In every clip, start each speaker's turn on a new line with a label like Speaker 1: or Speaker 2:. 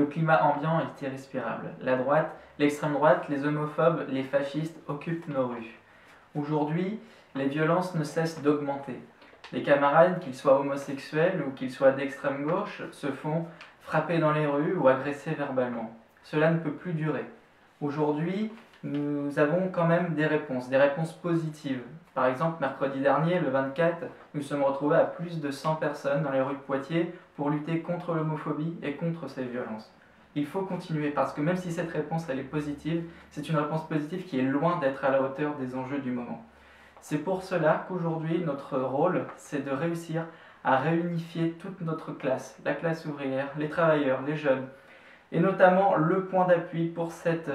Speaker 1: climat ambiant est irrespirable. La droite, l'extrême droite, les homophobes, les fascistes occupent nos rues. Aujourd'hui, les violences ne cessent d'augmenter. Les camarades, qu'ils soient homosexuels ou qu'ils soient d'extrême gauche, se font frapper dans les rues ou agresser verbalement. Cela ne peut plus durer. Aujourd'hui, nous avons quand même des réponses positives. Par exemple, mercredi dernier, le 24, nous sommes retrouvés à plus de 100 personnes dans les rues de Poitiers pour lutter contre l'homophobie et contre ces violences. Il faut continuer parce que même si cette réponse elle est positive, c'est une réponse positive qui est loin d'être à la hauteur des enjeux du moment. C'est pour cela qu'aujourd'hui, notre rôle, c'est de réussir à réunifier toute notre classe, la classe ouvrière, les travailleurs, les jeunes. Et notamment, le point d'appui pour cette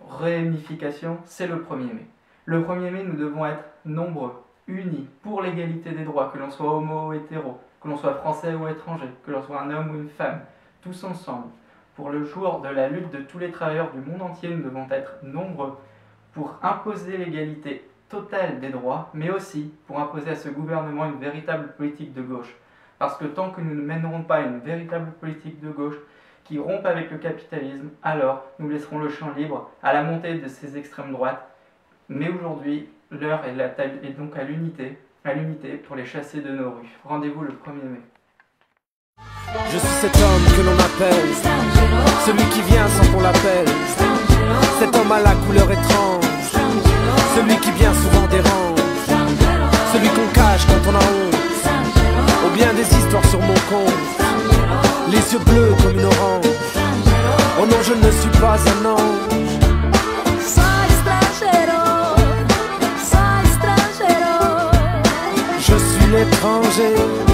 Speaker 1: réunification, c'est le 1er mai. Le 1er mai, nous devons être nombreux, unis, pour l'égalité des droits, que l'on soit homo ou hétéro, que l'on soit français ou étranger, que l'on soit un homme ou une femme, tous ensemble. Pour le jour de la lutte de tous les travailleurs du monde entier, nous devons être nombreux pour imposer l'égalité totale des droits, mais aussi pour imposer à ce gouvernement une véritable politique de gauche. Parce que tant que nous ne mènerons pas une véritable politique de gauche qui rompe avec le capitalisme, alors nous laisserons le champ libre à la montée de ces extrêmes droites. Mais aujourd'hui, l'heure est donc à l'unité pour les chasser de nos rues. Rendez-vous le 1er mai.
Speaker 2: Je suis cet homme que l'on appelle, celui qui vient sans qu'on l'appelle, cet homme à la couleur étrange, celui qui bien souvent dérange, celui qu'on cache quand on a honte, ou bien des histoires sur mon compte, les yeux bleus comme une orange. Oh non, je ne suis pas un ange. Je suis l'étranger.